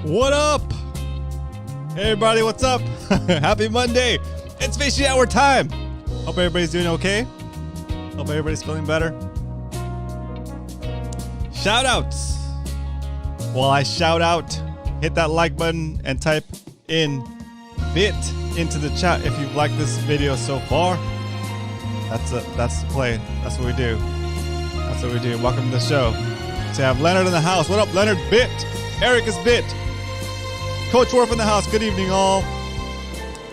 What up? Hey everybody, what's up? Happy Monday. It's Fishy hour time. Hope everybody's doing okay. Hope everybody's feeling better. Shout outs. While I shout out, hit that like button and type in bit into the chat if you've liked this video so far. That's the play. That's what we do. That's what we do. Welcome to the show. So I have Leonard in the house. What up, Leonard? Bit. Eric is bit. Coach Werf in the house. Good evening, all.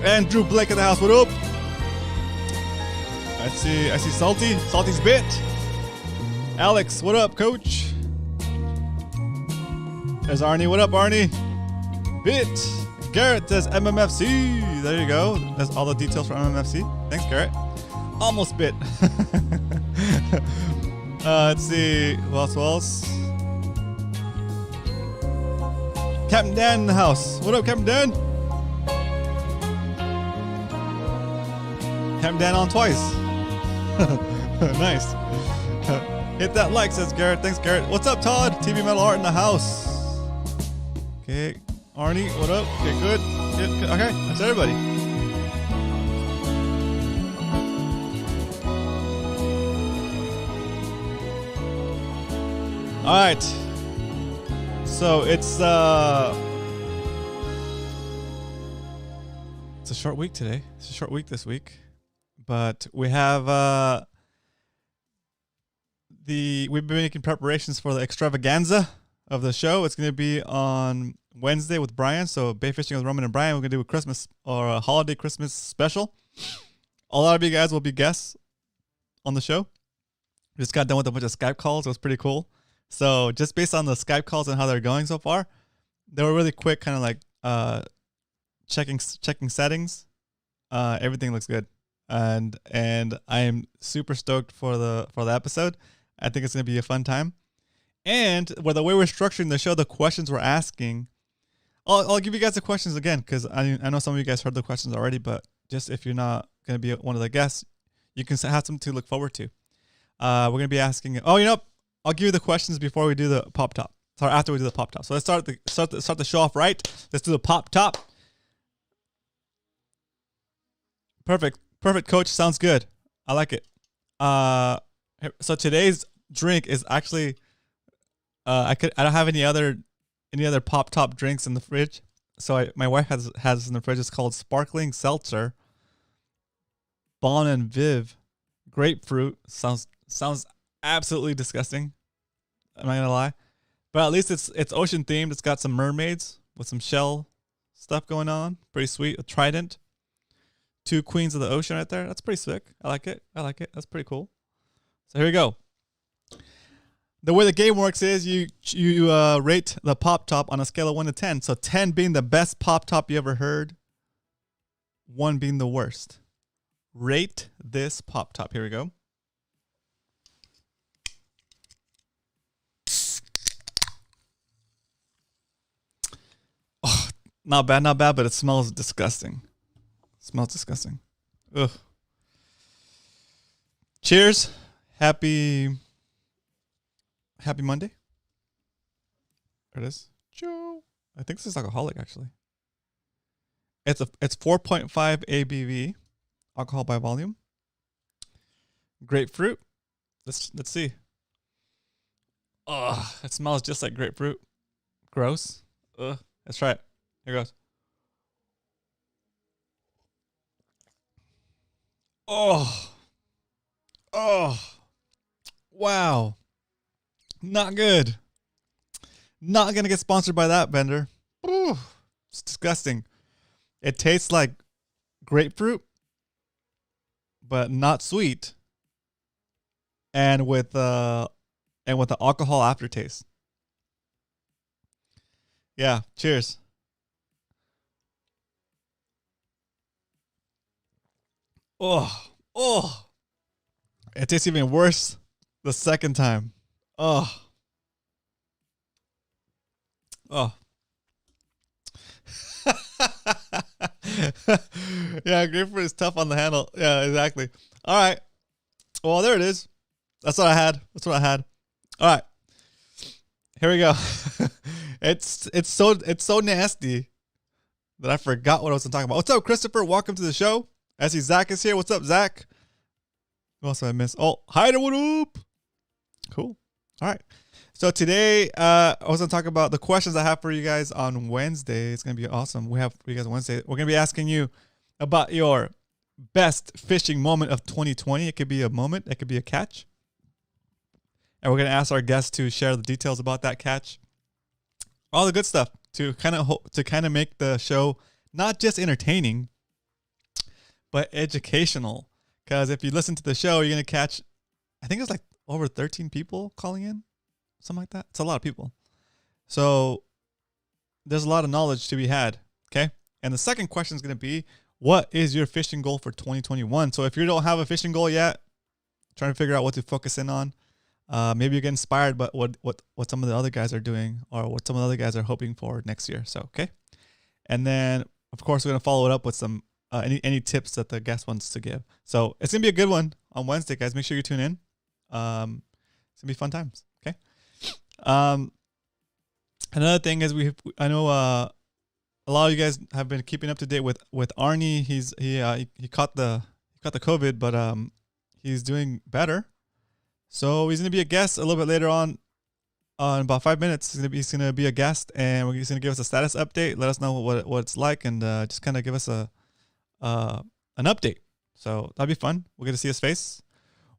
And Drew Blake in the house. What up? I see Salty. Salty's bit. Alex, what up, Coach? There's Arnie. What up, Arnie? Bit. Garrett says MMFC. There you go. That's all the details for MMFC. Thanks, Garrett. Almost bit. Let's see. Who else? Captain Dan in the house. What up, Captain Dan? Captain Dan on twice. Nice. Hit that like, says Garrett. Thanks, Garrett. What's up, Todd? TV Metal Art in the house. Okay. Arnie, what up? Okay, good. Okay, that's everybody. All right. So it's a short week today. It's a short week this week, but we have we've been making preparations for the extravaganza of the show. It's going to be on Wednesday with Brian. So Bay Fishing with Roman and Brian. We're going to do a Christmas or a holiday Christmas special. A lot of you guys will be guests on the show. We just got done with a bunch of Skype calls. It was pretty cool. So just based on the Skype calls and how they're going so far, they were really quick, kind of like checking settings. Everything looks good, and I am super stoked for the episode. I think it's gonna be a fun time. And the way we're structuring the show, the questions we're asking, I'll give you guys the questions again because I know some of you guys heard the questions already, but just if you're not gonna be one of the guests, you can have something to look forward to. We're gonna be asking. Oh, you know. I'll give you the questions before we do the pop top. Sorry, after we do the pop top. So let's start the show off right. Let's do the pop top. Perfect, coach. Sounds good. I like it. So today's drink is actually, I don't have any other pop top drinks in the fridge. So my wife has in the fridge. It's called Sparkling Seltzer. Bon and Viv, grapefruit. Sounds absolutely disgusting. I'm not gonna lie, but at least it's ocean themed. It's got some mermaids with some shell stuff going on. Pretty sweet. A trident. 2 queens of the ocean right there. That's pretty sick. I like it. That's pretty cool. So here we go. The way the game works is you rate the pop top on a scale of 1 to 10. So 10 being the best pop top you ever heard, 1 being the worst. Rate this pop top. Here we go. Oh, not bad, but it smells disgusting. Ugh. Cheers. Happy Monday. There it is. Joe. I think this is alcoholic actually. It's 4.5 ABV, alcohol by volume. Grapefruit. Let's see. Ugh, it smells just like grapefruit. Gross. Ugh. Let's try it. Here goes. Oh, wow. Not good. Not going to get sponsored by that vendor. Ooh, it's disgusting. It tastes like grapefruit, but not sweet. And with the alcohol aftertaste. Yeah, cheers. Oh. It tastes even worse the second time. Oh. Yeah, grapefruit is tough on the handle. Yeah, exactly. All right. Well, there it is. That's what I had. All right. Here we go. It's so nasty that I forgot what I was talking about. What's up, Christopher? Welcome to the show. I see Zach is here. What's up, Zach? Who else did I miss? Oh, hi, what up? Cool. All right. So today, I was going to talk about the questions I have for you guys on Wednesday. It's going to be awesome. We have for you guys on Wednesday. We're going to be asking you about your best fishing moment of 2020. It could be a moment. It could be a catch. And we're going to ask our guests to share the details about that catch. All the good stuff to kind of make the show not just entertaining, but educational. Because if you listen to the show, you're going to catch, I think it's like over 13 people calling in. Something like that. It's a lot of people. So there's a lot of knowledge to be had. Okay. And the second question is going to be, what is your fishing goal for 2021? So if you don't have a fishing goal yet, trying to figure out what to focus in on. Maybe you get inspired by what some of the other guys are doing or what some of the other guys are hoping for next year. So, okay. And then, of course, we're going to follow it up with some any tips that the guest wants to give. So it's going to be a good one on Wednesday, guys. Make sure you tune in. It's going to be fun times. Okay. Another thing is I know a lot of you guys have been keeping up to date with Arnie. He caught the COVID, but he's doing better. So he's going to be a guest a little bit later on about 5 minutes. He's going to be a guest, and he's going to give us a status update, let us know what it's like, and just kind of give us an update. So that'll be fun. We'll get to see his face.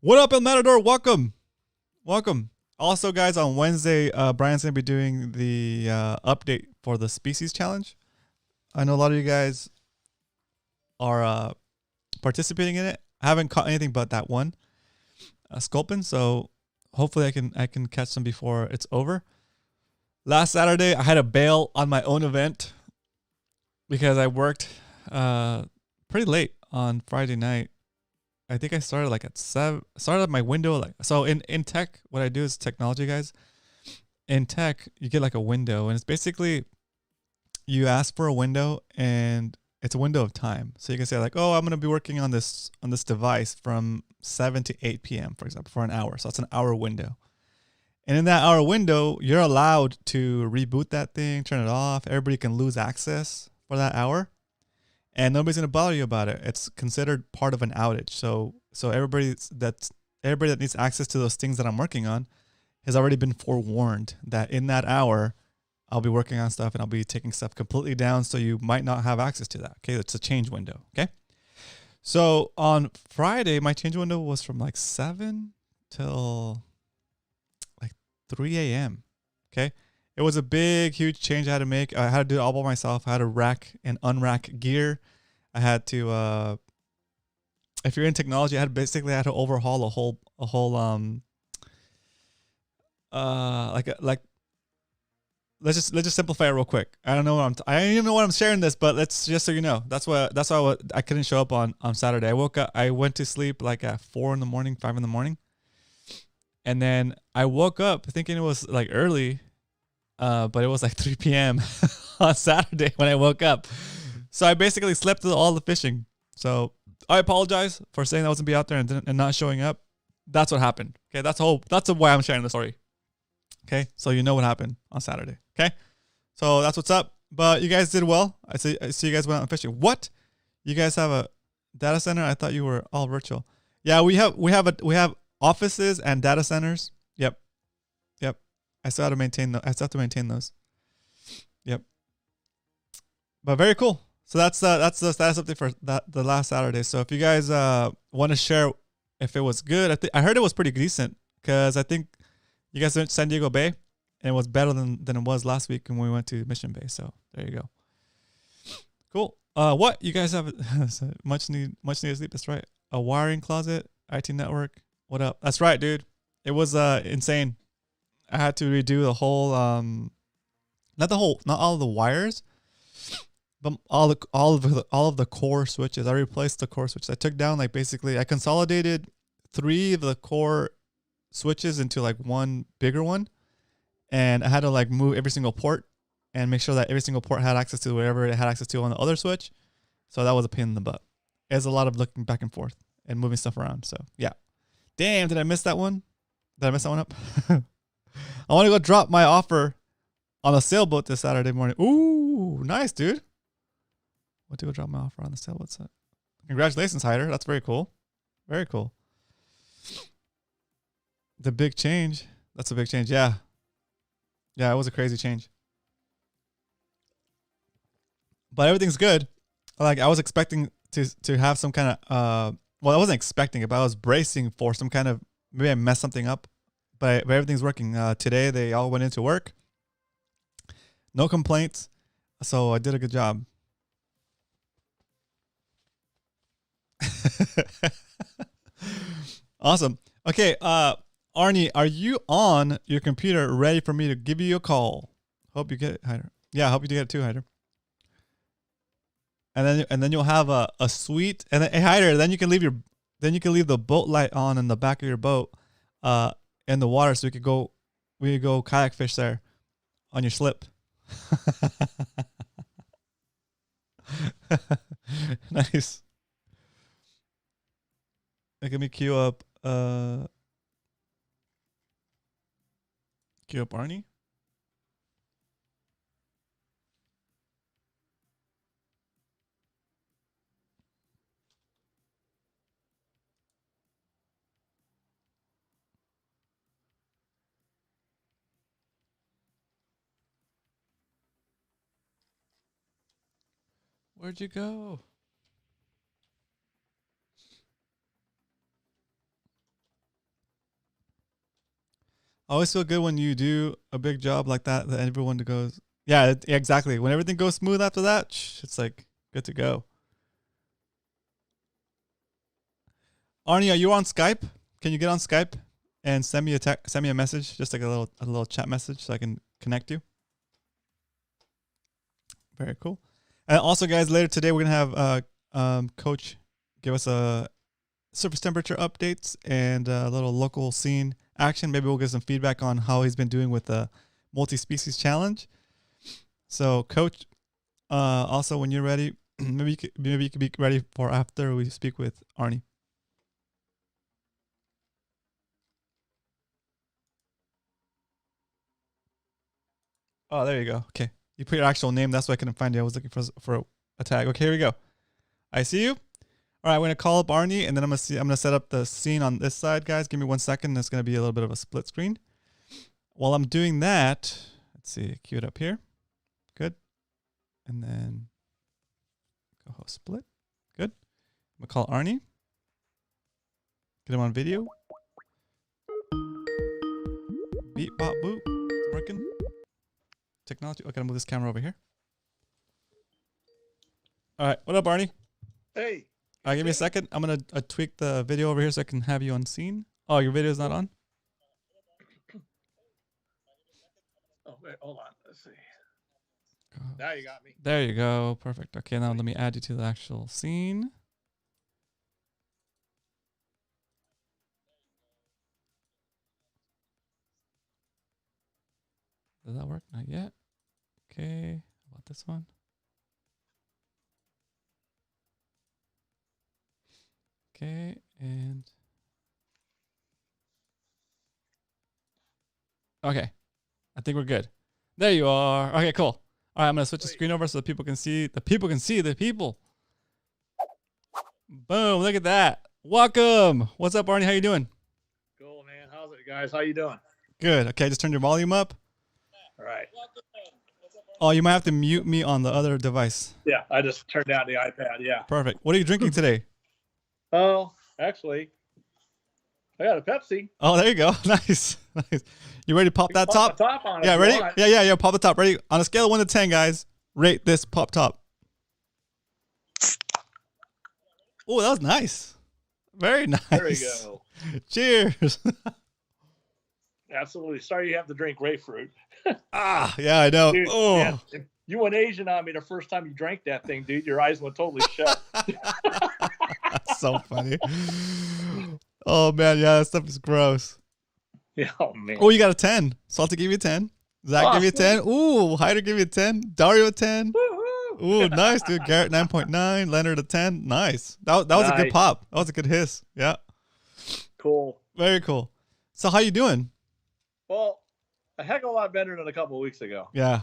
What up, El Matador? Welcome. Also, guys, on Wednesday, Brian's going to be doing the update for the species challenge. I know a lot of you guys are participating in it. I haven't caught anything but that one. Sculpin, so hopefully I can catch some before it's over. Last Saturday I had to bail on my own event because I worked pretty late on Friday night. I think I started like at 7. Started at my window so in tech. What I do is technology, guys. In tech, you get like a window, and it's basically you ask for a window, and it's a window of time. So you can say like, oh, I'm going to be working on this device from 7 to 8 p.m., for example, for an hour. So that's an hour window. And in that hour window, you're allowed to reboot that thing, turn it off. Everybody can lose access for that hour, and nobody's gonna bother you about it. It's considered part of an outage. So everybody that needs access to those things that I'm working on has already been forewarned that in that hour, I'll be working on stuff and I'll be taking stuff completely down. So you might not have access to that. Okay. It's a change window. Okay. So on Friday, my change window was from like 7 till like 3 a.m. Okay. It was a big, huge change I had to make. I had to do it all by myself. I had to rack and unrack gear. I had to, if you're in technology, I had to overhaul a whole, let's just simplify it real quick. I don't know what I don't even know what I'm sharing this, but let's just so you know. That's why I couldn't show up on Saturday. I went to sleep like at 4 in the morning, 5 in the morning. And then I woke up thinking it was like early, but it was like 3 p.m. on Saturday when I woke up. So I basically slept through all the fishing. So I apologize for saying I wasn't be out there and not showing up. That's what happened. Okay, that's why I'm sharing the story. Okay, so you know what happened on Saturday. Okay, so that's what's up. But you guys did well. I see you guys went out fishing. What? You guys have a data center? I thought you were all virtual. Yeah, we have offices and data centers. Yep. I still have to maintain those. Yep. But very cool. So that's the status update for the last Saturday. So if you guys want to share if it was good, I heard it was pretty decent because I think you guys went to San Diego Bay, and it was better than it was last week when we went to Mission Bay. So there you go. Cool. What you guys have? much needed sleep. That's right. A wiring closet, IT network. What up? That's right, dude. It was insane. I had to redo the whole not all of the wires, but all of the core switches. I replaced the core switches. I took down I consolidated 3 of the core switches into like one bigger one, and I had to move every single port and make sure that every single port had access to whatever it had access to on the other switch. So that was a pain in the butt. It's a lot of looking back and forth and moving stuff around. So yeah. Damn, did I miss that one? Did I mess that one up? I want to go drop my offer on a sailboat this Saturday morning. Ooh, nice, dude. I want to go drop my offer on the sailboat set. Congratulations, Hyder. That's very cool. Very cool. The big change. That's a big change. Yeah. Yeah, it was a crazy change. But everything's good. I was expecting to have some kind of I wasn't expecting it, but I was bracing for some kind of maybe I messed something up. But everything's working. Today they all went into work. No complaints. So I did a good job. Awesome. Okay, Arnie, are you on your computer ready for me to give you a call? Hope you get it, Hyder. Yeah, I hope you do get it too, Hyder. And then you'll have a sweet and then, hey, Hyder, then you can leave the boat light on in the back of your boat in the water so we could go kayak fish there on your slip. Nice. Let me queue up Arnie. Where'd you go? I always feel good when you do a big job like that everyone goes, yeah, exactly. When everything goes smooth after that, it's like good to go. Arnie, are you on Skype? Can you get on Skype and send me a message, just like a little chat message, so I can connect you? Very cool. And also, guys, later today we're gonna have Coach give us a surface temperature updates and a little local scene action. Maybe we'll get some feedback on how he's been doing with the multi-species challenge. So, Coach, also when you're ready, maybe you could be ready for after we speak with Arnie. Oh, there you go. Okay. You put your actual name. That's why I couldn't find you. I was looking for a tag. Okay, here we go. I see you. All right, I'm going to call up Arnie, and then I'm going to set up the scene on this side, guys. Give me 1 second. It's going to be a little bit of a split screen. While I'm doing that, let's see. Cue it up here. Good. And then go host split. Good. I'm going to call Arnie. Get him on video. Beep, bop, boop. It's working. Technology. Okay, I'll move this camera over here. All right. What up, Arnie? Hey. All right, give me a second. I'm going to tweak the video over here so I can have you on scene. Oh, your video's not on? Oh, wait, hold on. Let's see. Now you got me. There you go. Perfect. Okay, now let me add you to the actual scene. Does that work? Not yet. Okay. How about this one? Okay, and okay. I think we're good. There you are. Okay, cool. All right, I'm gonna switch the screen over so that people can see the people can see the people. Boom! Look at that. Welcome. What's up, Arnie? How you doing? Cool, man. How's it, guys? How you doing? Good. Okay, just turn your volume up. All right. Oh, you might have to mute me on the other device. Yeah, I just turned down the iPad. Yeah. Perfect. What are you drinking today? Oh, actually, I got a Pepsi. Oh, there you go. Nice. Nice. You ready to pop that top? The top on it. Yeah, ready? Yeah. Pop the top. Ready? On a scale of 1 to 10, guys, rate this pop top. Oh, that was nice. Very nice. There we go. Cheers. Absolutely. Sorry you have to drink grapefruit. Yeah, I know. Dude, oh. man, you went Asian on me the first time you drank that thing, dude. Your eyes went totally shut. That's so funny. Oh, man. Yeah, that stuff is gross. Yeah, oh, man. Oh, you got a 10. Salty give you a 10. Zach give you a 10. Ooh, Hyder give you a 10. Dario a 10. Ooh, nice, dude. Garrett 9.9. Leonard a 10. Nice. That was a good pop. That was a good hiss. Yeah. Cool. Very cool. So how you doing? Well, a heck of a lot better than a couple of weeks ago. Yeah.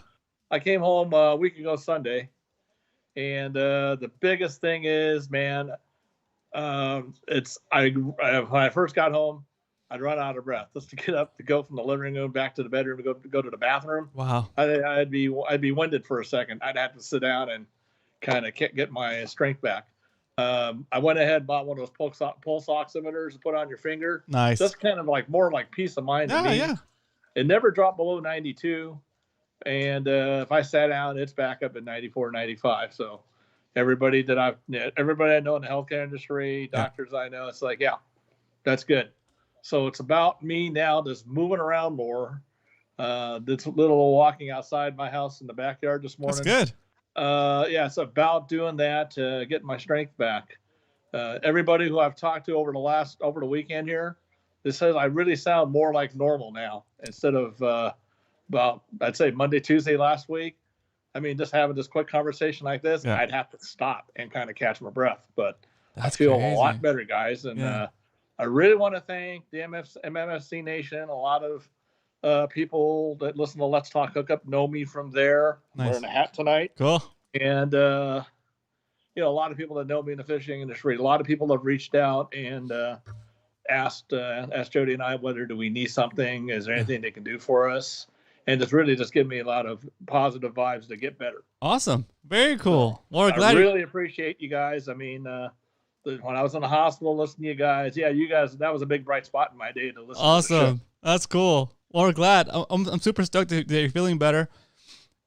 I came home a week ago Sunday, and the biggest thing is, man, when I first got home, I'd run out of breath just to get up to go from the living room back to the bedroom to go to the bathroom. Wow. I'd be winded for a second. I'd have to sit down and kind of get my strength back. I went ahead and bought one of those pulse oximeters to put on your finger. Nice. That's kind of more like peace of mind to me. Yeah. It never dropped below 92. And if I sat down, it's back up at 94, 95. So everybody I know in the healthcare industry, doctors I know, it's like, yeah, that's good. So it's about me now just moving around more. This little walking outside my house in the backyard this morning. That's good. Yeah, it's about doing that, getting my strength back. Everybody who I've talked to over the weekend here, this says I really sound more like normal now instead of about, I'd say Monday, Tuesday last week. I mean, just having this quick conversation like this, I'd have to stop and kind of catch my breath. But I feel a lot better, guys. And I really want to thank the MMFC Nation. A lot of people that listen to Let's Talk Hookup know me from there. I'm wearing a hat tonight. Cool. And, a lot of people that know me in the fishing industry, a lot of people have reached out and asked Jody and I whether do we need something, is there anything they can do for us, and it's really just given me a lot of positive vibes to get better. Awesome. Very cool. Well, I really appreciate you guys. I mean, when I was in the hospital listening to you guys, that was a big bright spot in my day to listen. Awesome. That's cool. Well, we're glad. I'm super stoked that you're feeling better.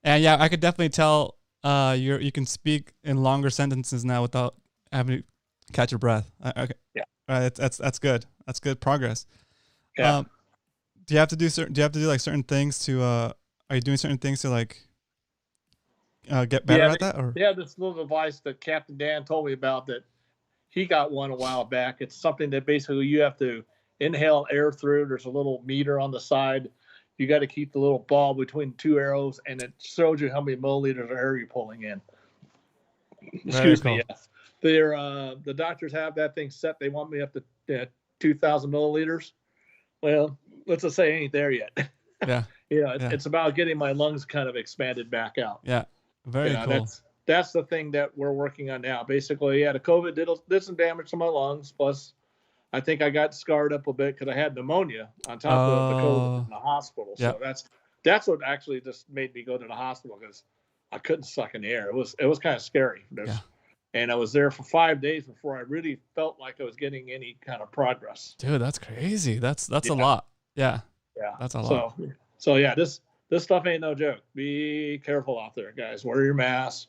And yeah, I could definitely tell you can speak in longer sentences now without having to catch your breath. Okay. Yeah. All right. That's good. That's good progress. Yeah. Do you have to do like certain things to are you doing certain things to like get better at that? Or this little device that Captain Dan told me about that he got one a while back. It's something that basically you have to inhale air through. There's a little meter on the side. You got to keep the little ball between two arrows, and it shows you how many milliliters of air you're pulling in. Excuse me. Yes. The doctors have that thing set. They want me up to 2,000 milliliters. Well, let's just say it ain't there yet. Yeah. It's about getting my lungs kind of expanded back out. Yeah. Very cool. That's the thing that we're working on now. Basically, the COVID did some damage to my lungs. Plus, I think I got scarred up a bit because I had pneumonia on top of the COVID in the hospital. So that's what actually just made me go to the hospital, because I couldn't suck in the air. It was kind of scary. And I was there for 5 days before I really felt like I was getting any kind of progress. Dude, that's crazy. That's a lot. Yeah. Yeah. That's a lot. So this stuff ain't no joke. Be careful out there, guys. Wear your mask.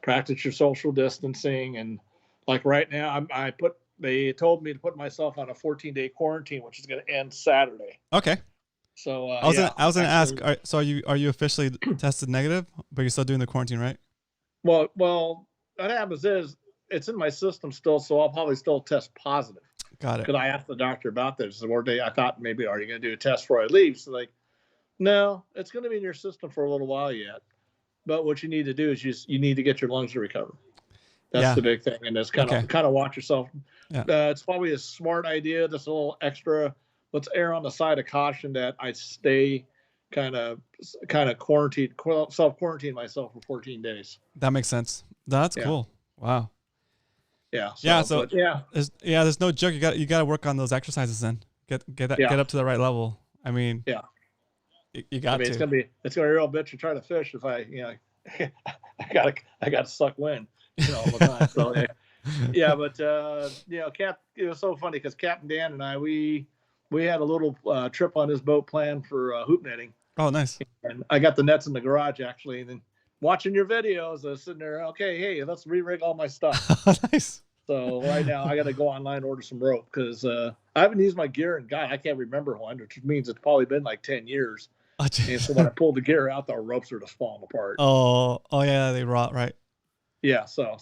Practice your social distancing. And like right now, they told me to put myself on a 14-day quarantine, which is going to end Saturday. Okay. So I was gonna ask. So are you officially tested negative, but you're still doing the quarantine, right? Well, what happens is it's in my system still, so I'll probably still test positive. Got it. Because I asked the doctor about this. I thought maybe, are you going to do a test before I leave? So like, no, it's going to be in your system for a little while yet. But what you need to do is you need to get your lungs to recover. That's the big thing. And that's kind of watch yourself. Yeah. It's probably a smart idea. Just a little extra. Let's err on the side of caution that I stay kind of self-quarantine myself for 14 days. That makes sense. That's cool. Wow. Yeah. There's no joke. You got to work on those exercises then. Get up to the right level. I mean, you got to. It's gonna be a real bitch to try to fish if I I got to suck wind, all the time. So but it was so funny because Captain Dan and I we had a little trip on his boat planned for hoop netting. Oh, nice. And I got the nets in the garage actually, and then watching your videos, I was sitting there. Okay, hey, let's re-rig all my stuff. Nice. So right now I got to go online and order some rope because I haven't used my gear, and God, I can't remember one, which means it's probably been like 10 years. And so when I pulled the gear out, the ropes are just falling apart. Oh yeah, they rot, right? Yeah. So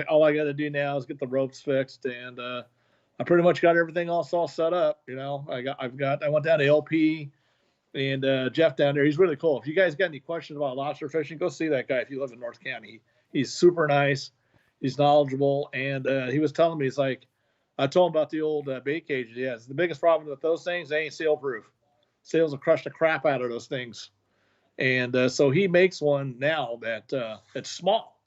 all I got to do now is get the ropes fixed, and I pretty much got everything all set up. I went down to LP, and Jeff down there. He's really cool. If you guys got any questions about lobster fishing, go see that guy if you live in North County. He's super nice. He's knowledgeable, and he was telling me, he's like, I told him about the old bait cage he has. The biggest problem with those things, they ain't seal proof. Seals will crush the crap out of those things. And so he makes one now that it's small.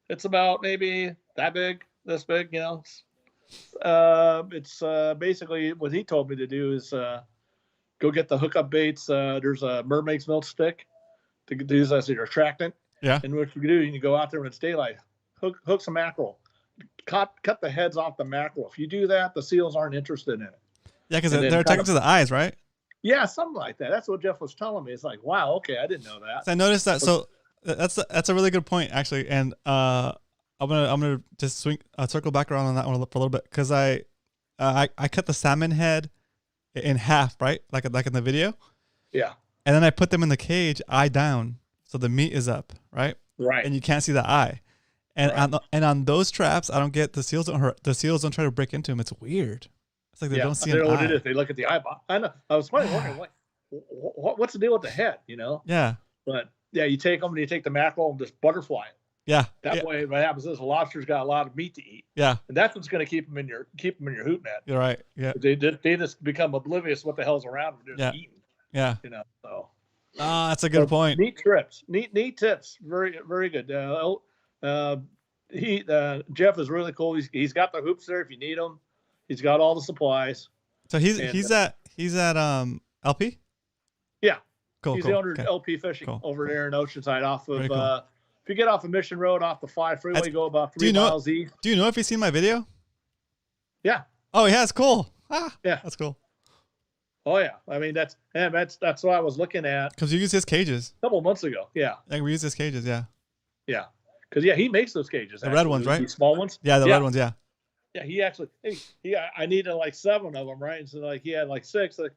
It's about maybe that big, this big, It's basically what he told me to do is go get the hookup baits. There's a mermaid's milk stick to use as your attractant. Yeah. And what you do, you go out there when it's daylight, hook some mackerel, cut the heads off the mackerel. If you do that, the seals aren't interested in it. Yeah, because they're attracted to the eyes, right? Yeah, something like that. That's what Jeff was telling me. It's like, wow, okay, I didn't know that. So I noticed that. So that's a really good point, actually. And I'm gonna just circle back around on that one for a little bit, because I cut the salmon head in half, right? Like in the video. Yeah. And then I put them in the cage, eye down, so the meat is up, right? Right. And you can't see the eye. And on those traps, I don't get the seals don't try to break into them. It's weird. It's like they don't see an eye. What it is. They look at the eyeball. I know. I was wondering, what's the deal with the head? Yeah. But yeah, you take them and you take the mackerel and just butterfly it. Yeah. That way, what happens is the lobster's got a lot of meat to eat. Yeah. And that's what's going to keep them in your hoop net. You're right. Yeah. They just become oblivious to what the hell's around them. They're just eating. Yeah. So. That's a good point. Neat trips. Neat tips. Very, very good. Jeff is really cool. He's got the hoops there if you need them. He's got all the supplies. So he's at LP? Yeah. Cool. He's the owner of LP Fishing over there in Oceanside off of if you get off of Mission Road off the 5 freeway, go about 3 miles east. Do you know if he's seen my video? Yeah. Oh yeah, it's cool. Yeah. That's cool. Oh yeah. I mean that's what I was looking at. Because you use his cages. A couple of months ago. Yeah. Like we use his cages, yeah. Yeah. Because he makes those cages. The red ones, right? The small ones. Yeah, the red ones, yeah. Yeah, he actually I needed like 7 of them, right? And so like he had like 6. Like,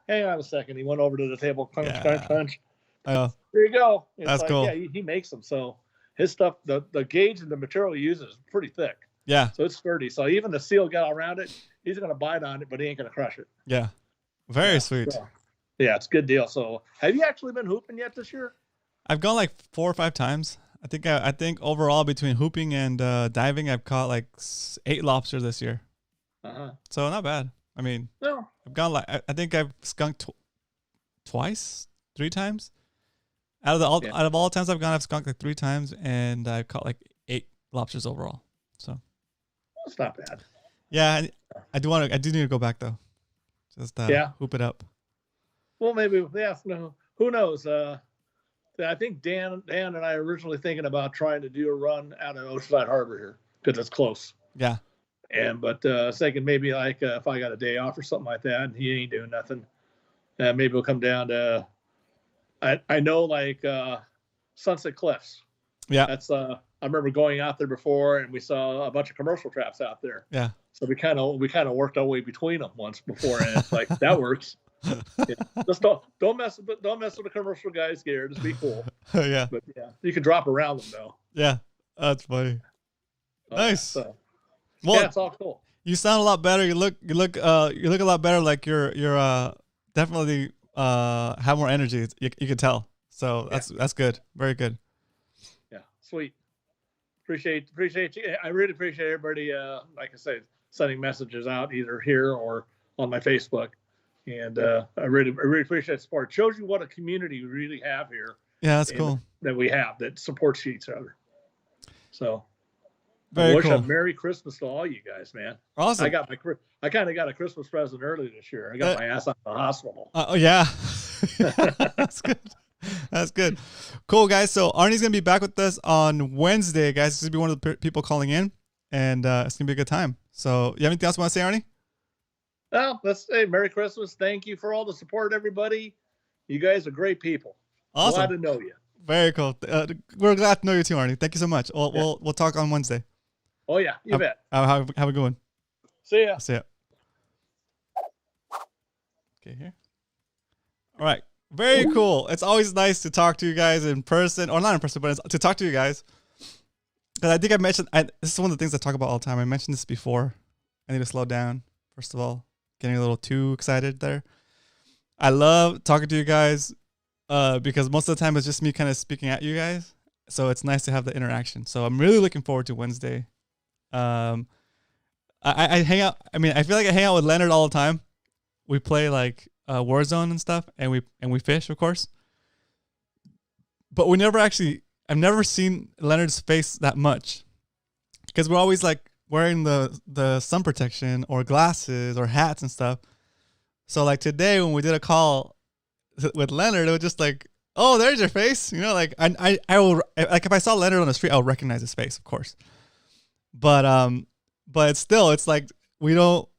hang on a second. He went over to the table, crunch. There you go. That's cool. Yeah, he makes them. So his stuff, the gauge and the material he uses is pretty thick. Yeah. So it's sturdy. So even the seal got around it, he's gonna bite on it, but he ain't gonna crush it. Yeah. Very sweet. So, yeah, it's a good deal. So have you actually been hooping yet this year? I've gone like 4 or 5 times. I think overall between hooping and diving, I've caught like 8 lobsters this year. So not bad. I mean, no. I've gone I think I've skunked twice, 3 times. Out of all times I've gone, I've skunked like 3 times, and I've caught like 8 lobsters overall. So that's not bad. Yeah, I do need to go back though. Just hoop it up. Well, maybe no. Who knows? I think Dan and I are originally thinking about trying to do a run out of Oceanside Harbor here because it's close. Yeah. But thinking maybe like if I got a day off or something like that, and he ain't doing nothing, maybe we'll come down to. I know like Sunset Cliffs. Yeah. That's I remember going out there before, and we saw a bunch of commercial traps out there. Yeah. So we kind of worked our way between them once before, and it's like that works. Yeah. Just don't mess with the commercial guys gear. Just be cool. Yeah. But yeah, you can drop around them though. Yeah, that's funny. Nice. So, well, yeah, it's all cool. You sound a lot better. You look a lot better. Like you're definitely have more energy. You can tell. So that's good. Very good. Yeah, sweet. Appreciate you. I really appreciate everybody. Like I said, sending messages out either here or on my Facebook. And I really appreciate the support. It shows you what a community we really have here. Yeah, that's cool. That we have that supports each other. So, very I wish cool. a Merry Christmas to all you guys, man. Awesome. I kind of got a Christmas present early this year. I got my ass out of the hospital. Oh yeah, that's good. That's good. Cool, guys. So Arnie's gonna be back with us on Wednesday, guys. He's gonna be one of the people calling in, and it's gonna be a good time. So, you have anything else you want to say, Arnie? Well, let's say Merry Christmas. Thank you for all the support, everybody. You guys are great people. Awesome. Glad to know you. Very cool. We're glad to know you too, Arnie. Thank you so much. We'll talk on Wednesday. Oh yeah, you bet. Have a good one. See ya. See ya. Okay, here. All right. Very cool. It's always nice to talk to you guys in person, or not in person, but to talk to you guys. Because I think I mentioned, this is one of the things I talk about all the time. I mentioned this before. I need to slow down, first of all. Getting a little too excited there. I love talking to you guys because most of the time it's just me kind of speaking at you guys. So it's nice to have the interaction. So I'm really looking forward to Wednesday. I hang out. I mean, I feel like I hang out with Leonard all the time. We play like Warzone and stuff, and we fish, of course. But I've never seen Leonard's face that much because we're always like wearing the sun protection or glasses or hats and stuff. So like today when we did a call with Leonard, it was just like, oh, there's your face. You know, like I will, like if I saw Leonard on the street, I'll recognize his face, of course. But it's like we don't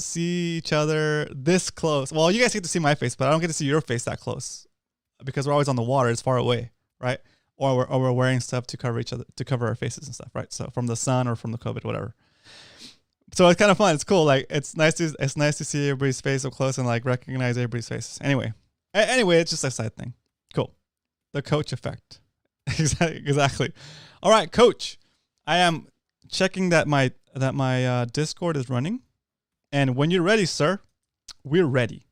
see each other this close. Well, you guys get to see my face, but I don't get to see your face that close because we're always on the water. It's far away, right? Or we're wearing stuff to cover each other, to cover our faces and stuff, right? So from the sun or from the COVID, whatever. So it's kind of fun. It's cool. Like it's nice to see everybody's face up close and like recognize everybody's faces. Anyway, it's just a side thing. Cool. The coach effect. Exactly. All right, coach. I am checking that my Discord is running, and when you're ready, sir, we're ready.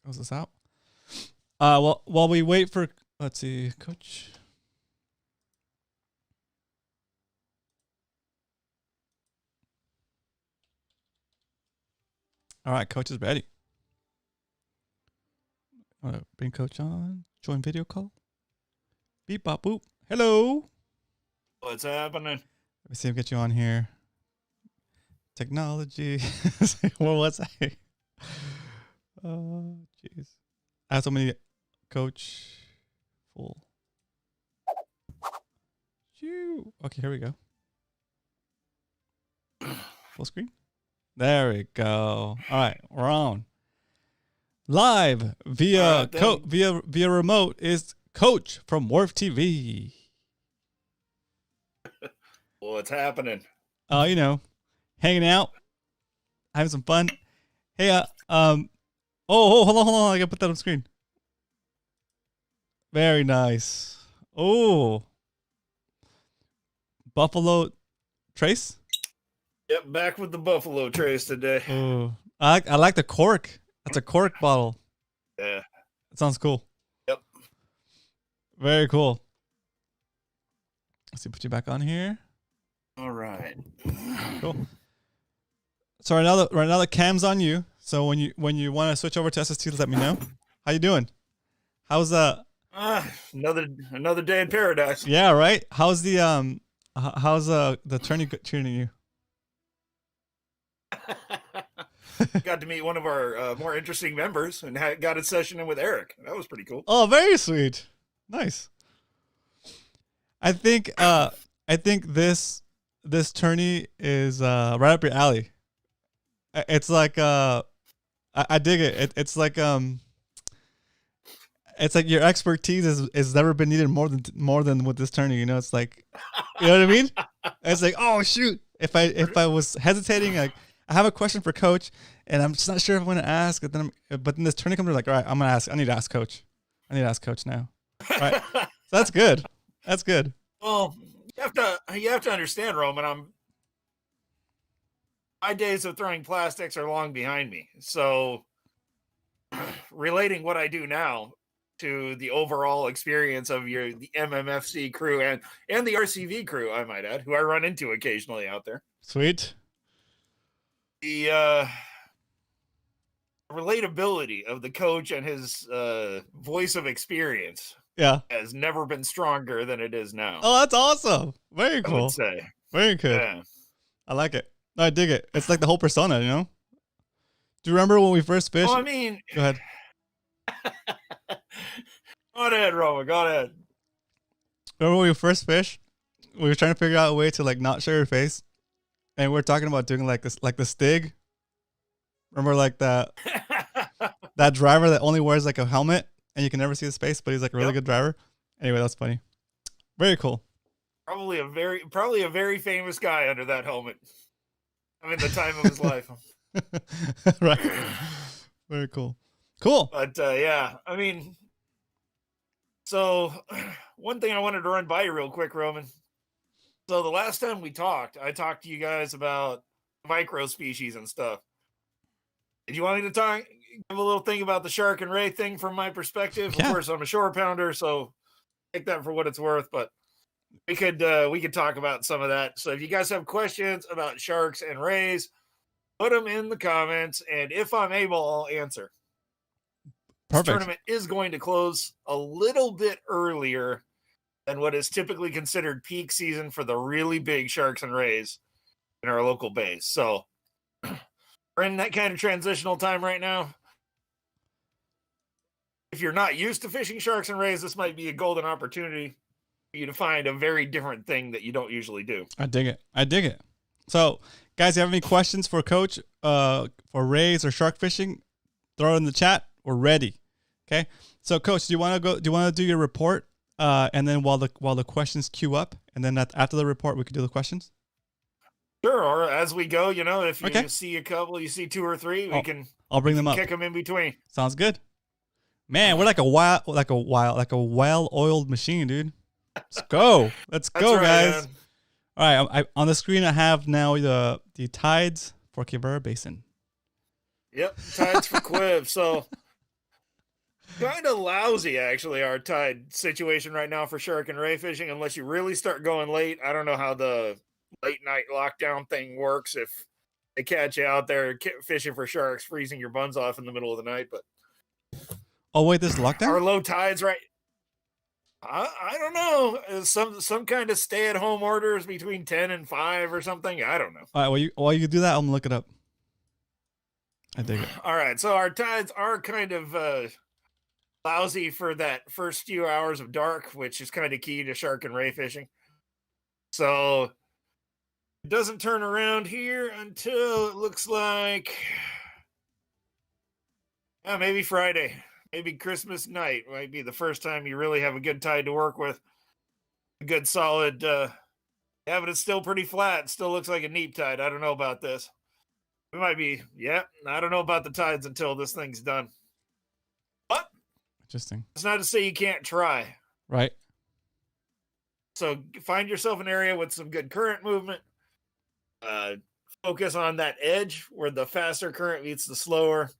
Close this out. Well, while we wait for, let's see, coach. All right, coach is ready. Bring coach on. Join video call. Beep, bop, boop. Hello. What's happening? Let me see if I get you on here. Technology. What was I? Oh, jeez. I have so many. Coach. Full. Okay, here we go. Full screen. There we go. All right, we're on. Live via via remote is Coach from Werf TV. What's happening? You know, hanging out, having some fun. Hey, hold on. I gotta put that on screen. Very nice. Oh, Buffalo Trace. Yep, back with the Buffalo Trace today. Oh, I like the cork. That's a cork bottle. Yeah, that sounds cool. Yep, very cool. Let's see, put you back on here. All right. Cool. So right now the cam's on you. So when you want to switch over to SST, let me know. How you doing? How's Another day in paradise. Yeah, right. How's the tourney treating you? Got to meet one of our more interesting members and got a session in with Eric. That was pretty cool. Oh, very sweet. Nice. I think this tourney is right up your alley. It's like I dig it. It's like your expertise is never been needed more than with this tourney. You know, it's like, you know what I mean? It's like, oh shoot, if I was hesitating, like I have a question for Coach, and I'm just not sure if I'm going to ask. But then this tourney comes, like, all right, I'm going to ask. I need to ask Coach. I need to ask Coach now. All right, so that's good. That's good. Well, you have to understand, Roman. My days of throwing plastics are long behind me. So relating what I do now to the overall experience of the MMFC crew and the RCV crew, I might add, who I run into occasionally out there. Sweet. The relatability of the coach and his voice of experience has never been stronger than it is now. Oh, that's awesome. Very cool. I would say. Very good. Yeah. I like it. I dig it. It's like the whole persona, you know? Do you remember when we first fished? Well, I mean... Go ahead. Go ahead, Roman. Go ahead. Remember when we first fished? We were trying to figure out a way to like not show your face. And we were talking about doing like this, like the Stig. Remember like that driver that only wears like a helmet and you can never see his face, but he's like a really good driver. Anyway, that's funny. Very cool. Probably a very famous guy under that helmet. I mean, the time of his life. Right. Very cool. Cool. But yeah, I mean, so one thing I wanted to run by you real quick, Roman. So the last time we talked, I talked to you guys about micro species and stuff. Did you want me to give a little thing about the shark and ray thing from my perspective? Yeah. Of course, I'm a shore pounder, so take that for what it's worth. But we could talk about some of that. So if you guys have questions about sharks and rays, put them in the comments, and if I'm able, I'll answer. Perfect. This tournament is going to close a little bit earlier than what is typically considered peak season for the really big sharks and rays in our local base. So we're in that kind of transitional time right now. If you're not used to fishing sharks and rays, this might be a golden opportunity for you to find a very different thing that you don't usually do. I dig it. So, guys, if you have any questions for Coach for rays or shark fishing, throw it in the chat. We're ready. Okay. So, Coach, do you want to do your report? And then while the questions queue up, and then after the report, we can do the questions. Sure. Or as we go, if you see a couple, you see two or three, I'll bring them up. Kick them in between. Sounds good. Man, we're like a well-oiled machine, dude. Let's go. Let's go, right, guys. Man. All right. On the screen, I have now the tides for Quivira Basin. Yep, tides for Quiv. So kind of lousy, actually, our tide situation right now for shark and ray fishing, unless you really start going late. I don't know how the late night lockdown thing works if they catch you out there fishing for sharks, freezing your buns off in the middle of the night. But oh wait, this lockdown? Our low tides, right? I don't know. Some kind of stay-at-home orders between 10 and 5 or something. I don't know. All right, while you do that, I'm gonna look it up. I dig it. All right, so our tides are kind of lousy for that first few hours of dark, which is kind of key to shark and ray fishing. So it doesn't turn around here until it looks like maybe Friday, maybe Christmas night might be the first time you really have a good tide to work with. A good solid, but it's still pretty flat. It still looks like a neap tide. I don't know about this. We might be, I don't know about the tides until this thing's done. But interesting. It's not to say you can't try. Right. So find yourself an area with some good current movement. Focus on that edge where the faster current meets the slower.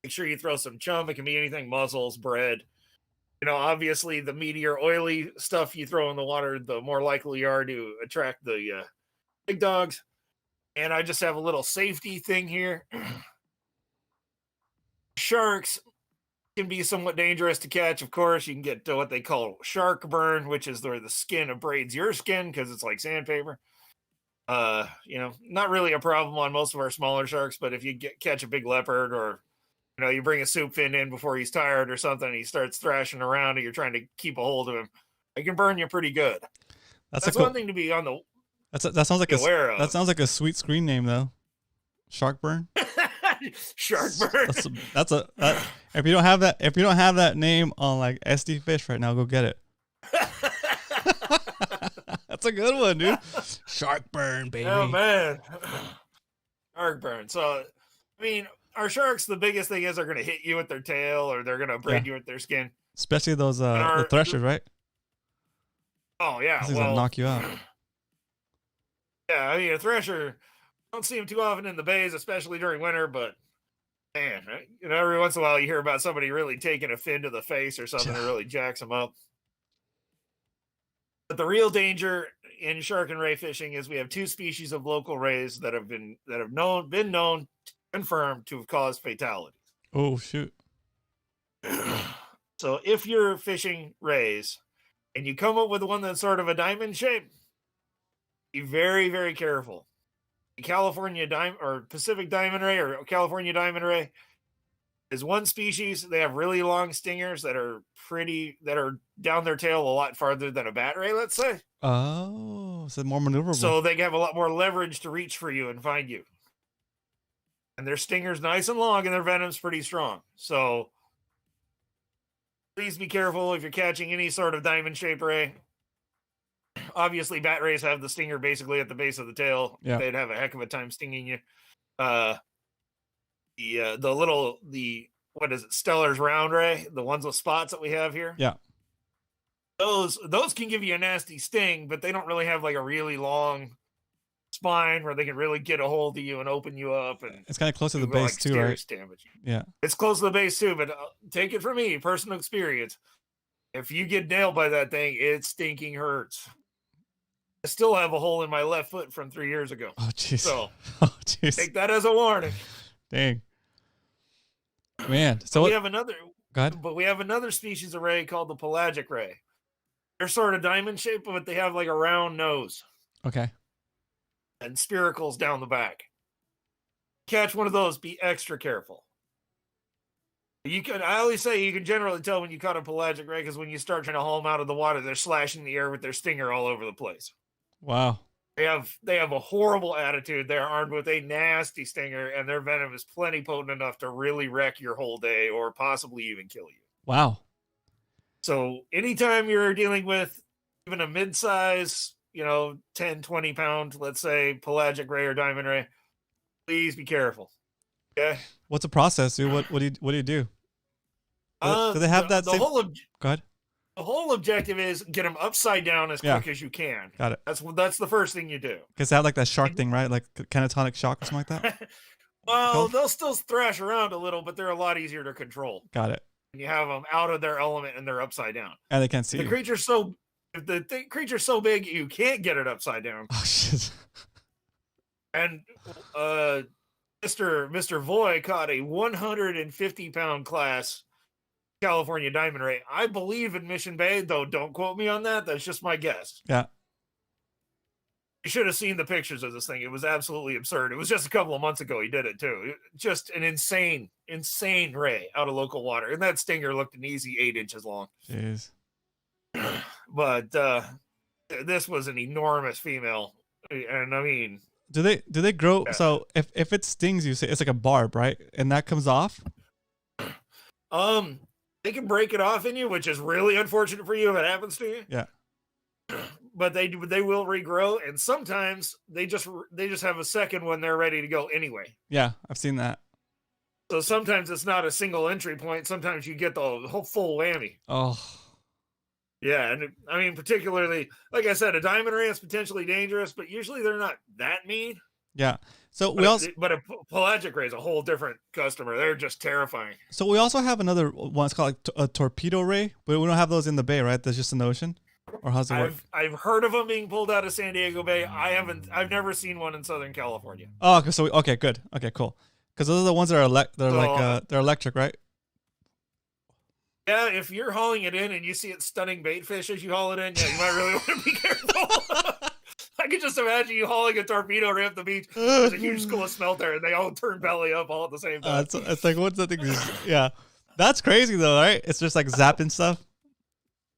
Make sure you throw some chum. It can be anything, mussels, bread. Obviously the meatier, oily stuff you throw in the water, the more likely you are to attract the big dogs. And I just have a little safety thing here. Sharks can be somewhat dangerous to catch. Of course, you can get what they call shark burn, which is where the skin abrades your skin because it's like sandpaper. Not really a problem on most of our smaller sharks, but if you catch a big leopard, or you bring a soup fin in before he's tired or something, and he starts thrashing around and you're trying to keep a hold of him, it can burn you pretty good. That's one thing to be on the that sounds like aware of. That sounds like a sweet screen name though. Shark burn. Shark burn. If you don't have that name on like SD Fish right now, go get it. That's a good one, dude. Shark burn, baby. Oh man. Shark burn. So I mean, our sharks, the biggest thing is they're gonna hit you with their tail, or they're gonna braid you with their skin. Especially those the threshers, right? Oh yeah. These things will knock you out. Yeah, I mean, a thresher, don't see them too often in the bays, especially during winter, but man, every once in a while you hear about somebody really taking a fin to the face or something that really jacks them up. But the real danger in shark and ray fishing is we have two species of local rays that have been known, confirmed to have caused fatalities. Oh shoot. So if you're fishing rays and you come up with one that's sort of a diamond shape, be very, very careful. California diamond or Pacific diamond ray or California diamond ray is one species. They have really long stingers that are down their tail a lot farther than a bat ray, let's say. Oh, so more maneuverable. So they have a lot more leverage to reach for you and find you. And their stinger's nice and long and their venom's pretty strong. So please be careful if you're catching any sort of diamond shaped ray. Obviously, bat rays have the stinger basically at the base of the tail. Yeah. They'd have a heck of a time stinging you. What is it? Stellar's round ray, the ones with spots that we have here. Yeah. Those can give you a nasty sting, but they don't really have like a really long spine where they can really get a hold of you and open you up. And it's kind of close to the base too, right? Damage. Yeah. It's close to the base too, but take it from me, personal experience. If you get nailed by that thing, it stinking hurts. I still have a hole in my left foot from 3 years ago. Oh, jeez. So, jeez. take that as a warning. Dang. Man. So we have another. Go ahead. But we have another species of ray called the pelagic ray. They're sort of diamond shaped, but they have like a round nose. Okay. And spiracles down the back. Catch one of those, be extra careful. I always say you can generally tell when you caught a pelagic ray because when you start trying to haul them out of the water, they're slashing the air with their stinger all over the place. Wow. They have a horrible attitude. They're armed with a nasty stinger, and their venom is plenty potent enough to really wreck your whole day or possibly even kill you. Wow. So anytime you're dealing with even a mid-size, 10, 20 pound, let's say, pelagic ray or diamond ray, please be careful. Okay. What's the process, dude? What do you do? Do they have that? Go ahead. The whole objective is get them upside down as quick as you can. Got it. That's the first thing you do. Because they have like that shark thing, right? Like catatonic shock or something like that. Well, they'll still thrash around a little, but they're a lot easier to control. Got it. And you have them out of their element and they're upside down. And they can't see the creature's so big you can't get it upside down. Oh shit. And Mr. Voy caught a 150-pound class California diamond ray. I believe in Mission Bay, though don't quote me on that. That's just my guess. Yeah. You should have seen the pictures of this thing. It was absolutely absurd. It was just a couple of months ago he did it too. Just an insane ray out of local water. And that stinger looked an easy 8 inches long. Jeez. But this was an enormous female. And I mean, do they grow? So if it stings you, say it's like a barb, right? And that comes off. They can break it off in you, which is really unfortunate for you if it happens to you. Yeah. But they will regrow, and sometimes they just have a second when they're ready to go anyway. Yeah, I've seen that. So sometimes it's not a single entry point. Sometimes you get the whole full whammy. Oh. Yeah, and I mean, particularly, like I said, a diamond ray is potentially dangerous, but usually they're not that mean. Yeah. So but a pelagic ray is a whole different customer. They're just terrifying. So we also have another one. It's called like a torpedo ray, but we don't have those in the bay, right? That's just in the ocean. or how's it work? I've heard of them being pulled out of San Diego Bay. I've never seen one in Southern California. Oh, okay, so okay, good, okay, cool. Because those are the ones that are they're electric, right? Yeah, if you're hauling it in and you see it stunning bait fish as you haul it in, yeah, you might really want to be careful. I could just imagine you hauling a torpedo right up the beach. There's a huge school of smelt there, and they all turn belly up all at the same time. It's like, what's that thing? Yeah, that's crazy though, right? It's just like zapping stuff.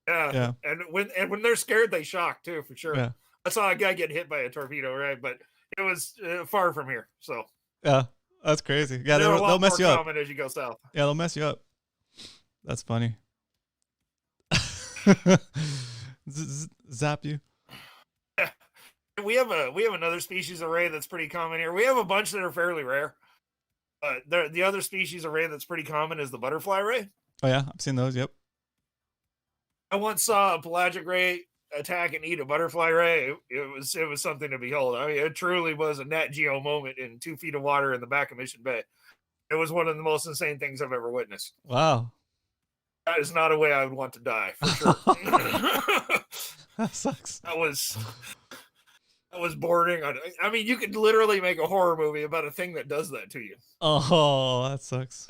Yeah. And when they're scared, they shock too, for sure. Yeah. I saw a guy get hit by a torpedo, right? But it was far from here, so yeah, that's crazy. Yeah, they'll mess you up as you go south. Yeah, they'll mess you up. That's funny. Zap you. Yeah. We have another species array that's pretty common here. We have a bunch that are fairly rare. But the other species array that's pretty common is the butterfly ray. Oh yeah, I've seen those. Yep. I once saw a pelagic ray attack and eat a butterfly ray. It was something to behold. I mean, it truly was a Nat Geo moment in 2 feet of water in the back of Mission Bay. It was one of the most insane things I've ever witnessed. Wow. That is not a way I would want to die, for sure. That sucks. That was bordering on. I mean, you could literally make a horror movie about a thing that does that to you. Oh, that sucks.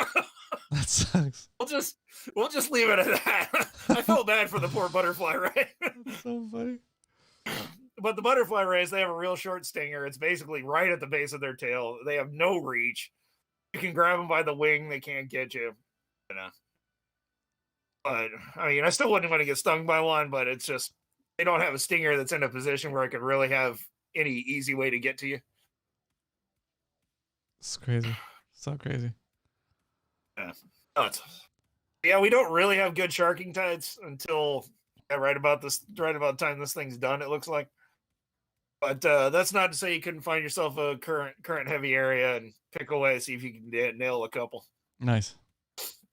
That sucks. We'll just leave it at that. I felt bad for the poor butterfly ray. That's so funny. But the butterfly rays, they have a real short stinger. It's basically right at the base of their tail. They have no reach. You can grab them by the wing. They can't get you. You know. But I mean, I still wouldn't want to get stung by one. But it's just they don't have a stinger that's in a position where I could really have any easy way to get to you. It's crazy. So crazy. Yeah. Nuts. Yeah, we don't really have good sharking tides until right about the time this thing's done, it looks like. But that's not to say you couldn't find yourself a current heavy area and pick away, see if you can nail a couple. Nice.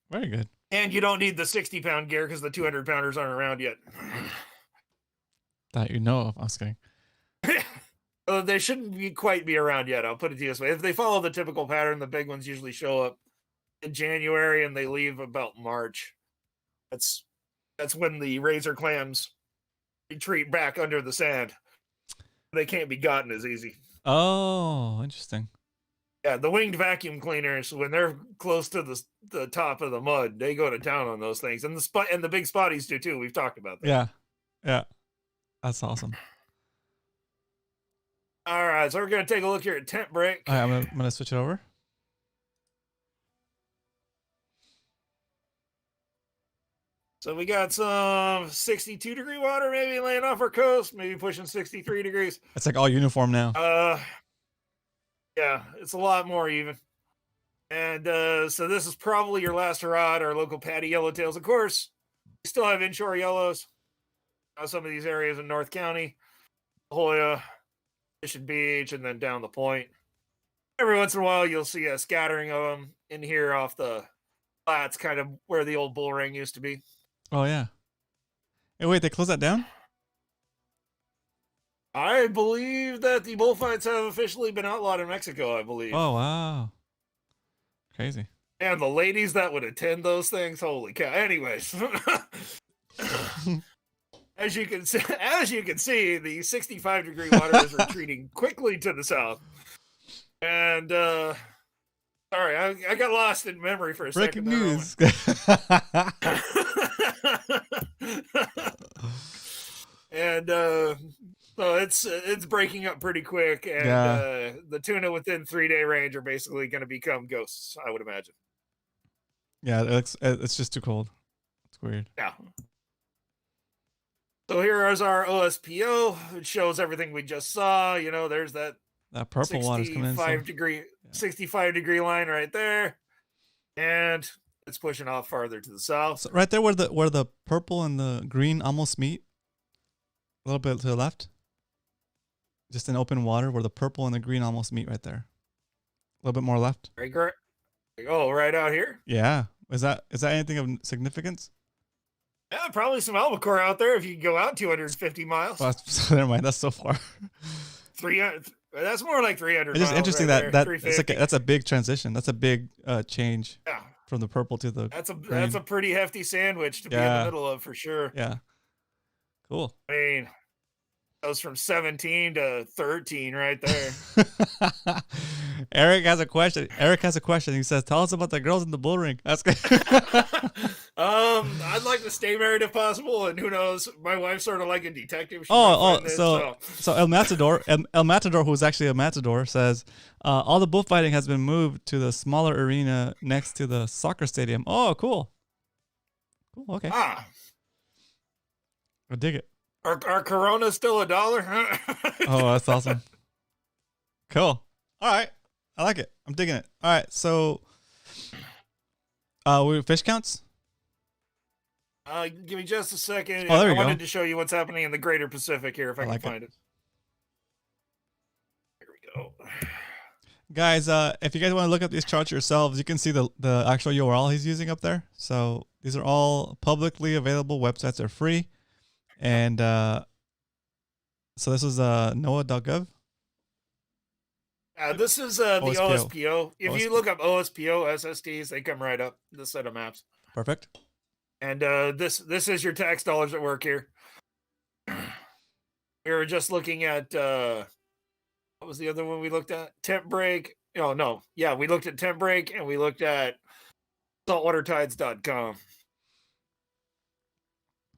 Very good. And you don't need the 60-pound gear because the 200-pounders aren't around yet. That you know of. I was kidding. They shouldn't quite be around yet. I'll put it to you this way. If they follow the typical pattern, the big ones usually show up in January and they leave about March. That's when the razor clams retreat back under the sand. They can't be gotten as easy. Oh, interesting. Yeah, the winged vacuum cleaners, when they're close to the top of the mud, they go to town on those things. And the big spotties do too. We've talked about that. Yeah. Yeah. That's awesome. All right, so we're going to take a look here at Temp break. All right, I'm gonna switch it over. So we got some 62-degree water maybe laying off our coast, maybe pushing 63 degrees. It's like all uniform now. Yeah, it's a lot more even. And so this is probably your last hurrah at our local patty yellowtails. Of course, we still have inshore yellows. Some of these areas in North County, La Jolla, Mission Beach, and then down the point. Every once in a while, you'll see a scattering of them in here off the flats, kind of where the old bull ring used to be. Oh, yeah. Hey, wait, they closed that down? I believe that the bullfights have officially been outlawed in Mexico, I believe. Oh, wow. Crazy. And the ladies that would attend those things, holy cow. Anyways. As you can see, the 65-degree water is retreating quickly to the south. And sorry, I got lost in memory for a second. Breaking news. And so it's breaking up pretty quick, and the tuna within 3-day range are basically going to become ghosts, I would imagine. Yeah, it's just too cold. It's weird. Yeah. So here is our OSPO. It shows everything we just saw. You know, there's that purple water's coming in. 65-degree line right there, and it's pushing off farther to the south. So right there, where the purple and the green almost meet, a little bit to the left. Just in open water where the purple and the green almost meet right there. A little bit more left. Right. Oh, right out here. Yeah. Is that anything of significance? Yeah, probably some albacore out there if you go out 250 miles. Well, never mind. That's so far. 300. That's more like 300. It's just interesting right that's a big transition. That's a big change. Yeah. From the purple to the That's a pretty hefty sandwich to be in the middle of for sure. Yeah. Cool. I mean, goes from 17 to 13 right there. Eric has a question. He says, "Tell us about the girls in the bull ring." That's good. I'd like to stay married if possible, and who knows? My wife's sort of like a detective. She might find this, so El Matador, who's actually a matador, says all the bullfighting has been moved to the smaller arena next to the soccer stadium. Oh, cool. Cool. Okay. I dig it. Are Coronas still $1? Oh, that's awesome. Cool. All right. I like it. I'm digging it. All right. So, we fish counts? Give me just a second. Oh, there you I go. wanted to show you what's happening in the greater Pacific here, if I can find it. Here we go. Guys, if you guys want to look up these charts yourselves, you can see the actual URL he's using up there. So these are all publicly available websites. They're free. And so this is NOAA.gov. This is the OSPO. If you look up OSPO SSTs, they come right up, this set of maps. Perfect. And this is your tax dollars at work here. We were just looking at, what was the other one we looked at? Temp break. Oh, no. Yeah, we looked at temp break, and we looked at saltwatertides.com.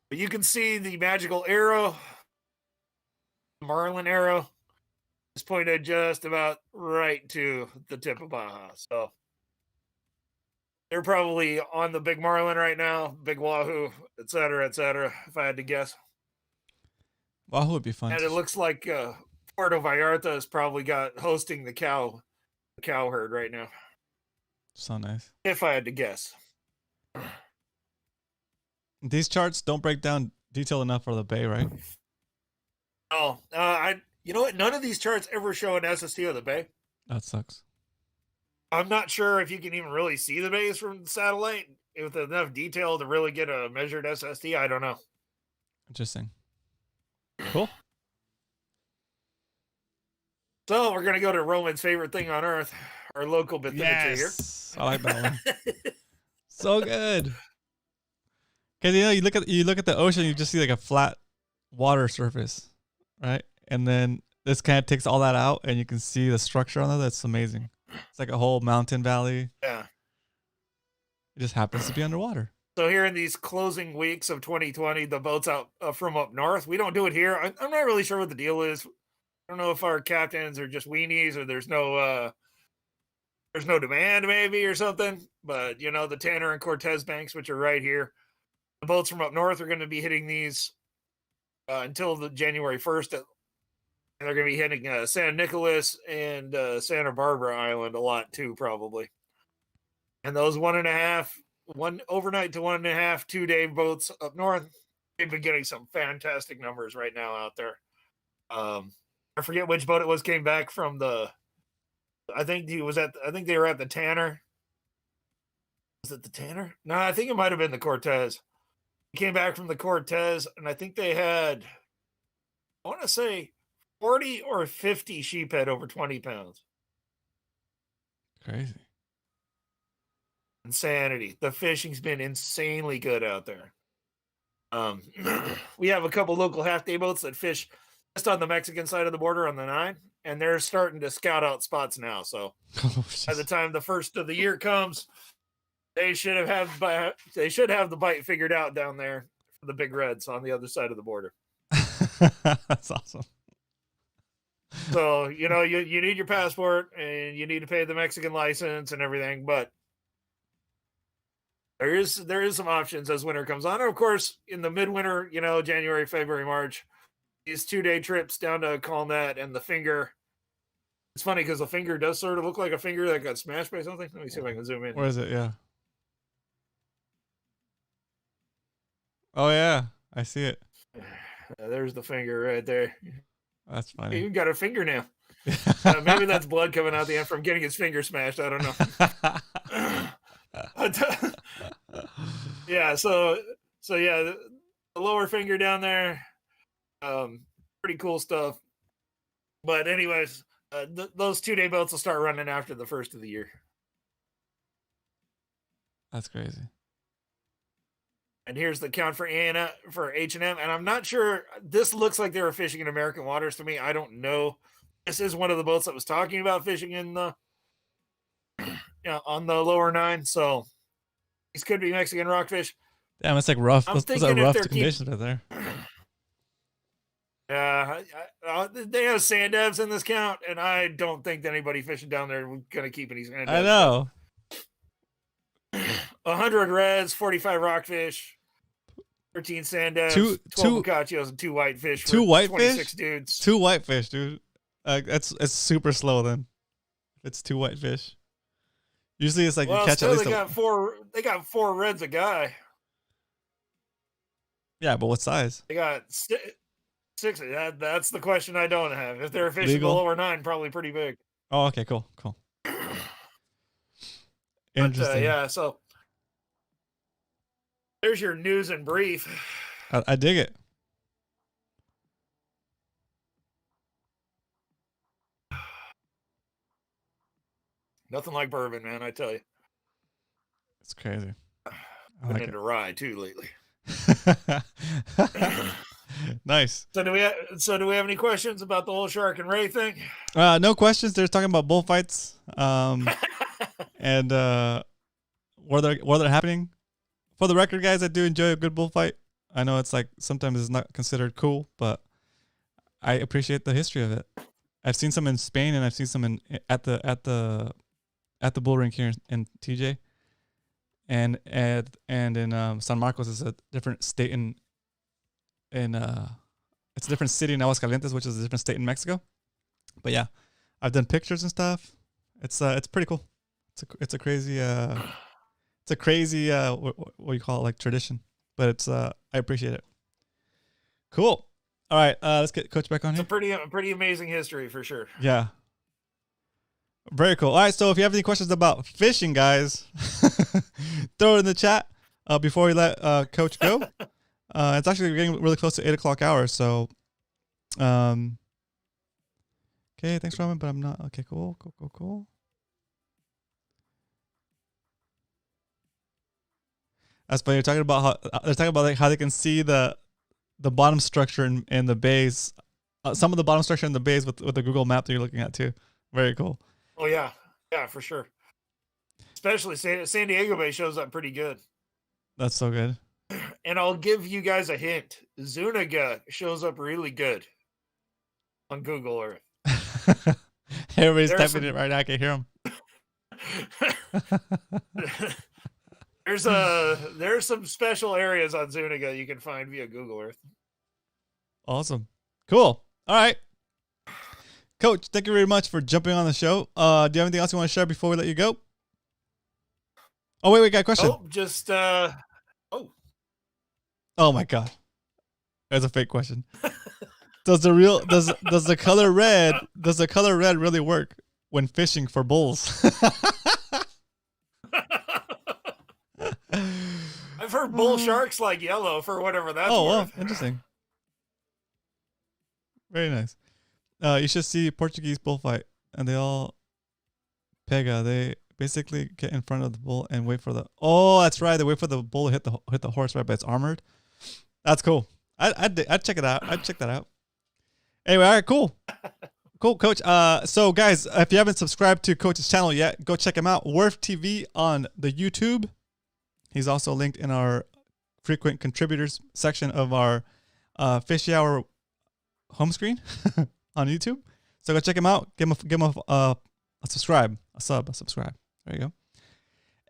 But you can see the magical arrow, Marlin arrow, is pointed just about right to the tip of Baja. So they're probably on the big Marlin right now, big Wahoo, et cetera, if I had to guess. Wahoo would be fun. And it looks like Puerto Vallarta has probably got hosting the cow herd right now. So nice. If I had to guess. These charts don't break down detail enough for the bay, right? Oh, you know what? None of these charts ever show an SST of the bay. That sucks. I'm not sure if you can even really see the bays from the satellite with enough detail to really get a measured SST. I don't know. Interesting. Cool. So we're gonna go to Roman's favorite thing on Earth, our local bathymetry here. I like that one. So good. Because you look at the ocean, you just see like a flat water surface, right? And then this kind of takes all that out, and you can see the structure on it. That's amazing. It's like a whole mountain valley. Yeah. It just happens to be underwater. So here in these closing weeks of 2020, the boats out from up north, we don't do it here. I'm not really sure what the deal is. I don't know if our captains are just weenies or there's no demand maybe or something. But, the Tanner and Cortez banks, which are right here, the boats from up north are going to be hitting these until the January 1st. And they're going to be hitting San Nicolas and Santa Barbara Island a lot too, probably. And those 1 overnight to 1.5, 2-day boats up north, they've been getting some fantastic numbers right now out there. I forget which boat it was came back from I think they were at the Tanner. Was it the Tanner? No, I think it might have been the Cortez. He came back from the Cortez, and I think they had, I want to say 40 or 50 sheephead over 20 pounds. Crazy. Insanity. The fishing's been insanely good out there. We have a couple local half-day boats that fish just on the Mexican side of the border on the 9, and they're starting to scout out spots now. So by the time the first of the year comes, they should have the bite figured out down there for the big reds on the other side of the border. That's awesome. So, you need your passport and you need to pay the Mexican license and everything, but there is some options as winter comes on. And of course, in the midwinter, January, February, March, these 2-day trips down to Calnet and the Finger. It's funny because the Finger does sort of look like a finger that got smashed by something. Let me see if I can zoom in. Where is it? Yeah. Oh, yeah. I see it. There's the finger right there. That's funny. He even got a fingernail. Maybe that's blood coming out the end from getting his finger smashed. I don't know. Yeah, so yeah, the lower finger down there, pretty cool stuff. But anyways, those 2-day boats will start running after the first of the year. That's crazy. And here's the count for Anna for H&M. And I'm not sure. This looks like they were fishing in American waters to me. I don't know. This is one of the boats that was talking about fishing in the on the lower 9. So these could be Mexican rockfish. Damn, it's like rough. I'm Those are thinking if rough they're conditions right there. They have sand devs in this count, and I don't think anybody fishing down there is going to keep any sand devs. I know. 100 reds, 45 rockfish, 13 sand devs, 12 boccaccios, and 2 whitefish. 2 whitefish? 26 dudes. 2 whitefish, dude. It's super slow then. It's 2 whitefish. Usually it's like you catch at least they got 4 reds a guy. Yeah, but what size? They got 6. That's the question I don't have. If they're fishing the lower 9, probably pretty big. Oh, okay, cool. Interesting. Yeah, so there's your news in brief. I dig it. Nothing like bourbon, man, I tell you. It's crazy. I've been into rye too lately. Nice. So do we have any questions about the whole shark and ray thing? No questions. They're talking about bullfights. And where they're happening. For the record, guys, I do enjoy a good bullfight. I know it's like sometimes it's not considered cool, but I appreciate the history of it. I've seen some in Spain, and I've seen some at the bull rink here in TJ, and in San Marcos is a different state it's a different city in Aguascalientes, which is a different state in Mexico. But yeah, I've done pictures and stuff. It's pretty cool. It's a crazy what do you call it, like tradition, but it's I appreciate it. Cool. All right, let's get Coach back on here. It's a pretty amazing history for sure. Yeah. Very cool. All right, so if you have any questions about fishing, guys, throw it in the chat before we let Coach go. It's actually getting really close to 8 o'clock hour, so okay, thanks, Roman, but I'm not. Okay, cool. That's funny. They're talking about how they can see the bottom structure in the bays. Some of the bottom structure in the bays with the Google map that you're looking at too. Very cool. Oh yeah, for sure. Especially San Diego Bay shows up pretty good. That's so good. And I'll give you guys a hint. Zuniga shows up really good on Google Earth. Everybody's typing it right now. I can hear them. There's some special areas on Zuniga you can find via Google Earth. Awesome. Cool. All right. Coach, thank you very much for jumping on the show. Do you have anything else you want to share before we let you go? Oh, wait, got a question. Oh my God. That's a fake question. Does the color red really work when fishing for bulls? I've heard bull sharks like yellow for whatever that's worth. Well, interesting. Very nice. You should see Portuguese bullfight, and they all pega. They basically get in front of the bull and wait for the. Oh, that's right. They wait for the bull to hit the horse, right? But it's armored. That's cool. I'd check it out. I'd check that out. Anyway, all right, cool, Coach. So guys, if you haven't subscribed to Coach's channel yet, go check him out. Werf TV on the YouTube. He's also linked in our frequent contributors section of our Fishy Hour home screen on YouTube. So go check him out. Give him a subscribe, a subscribe. There you go.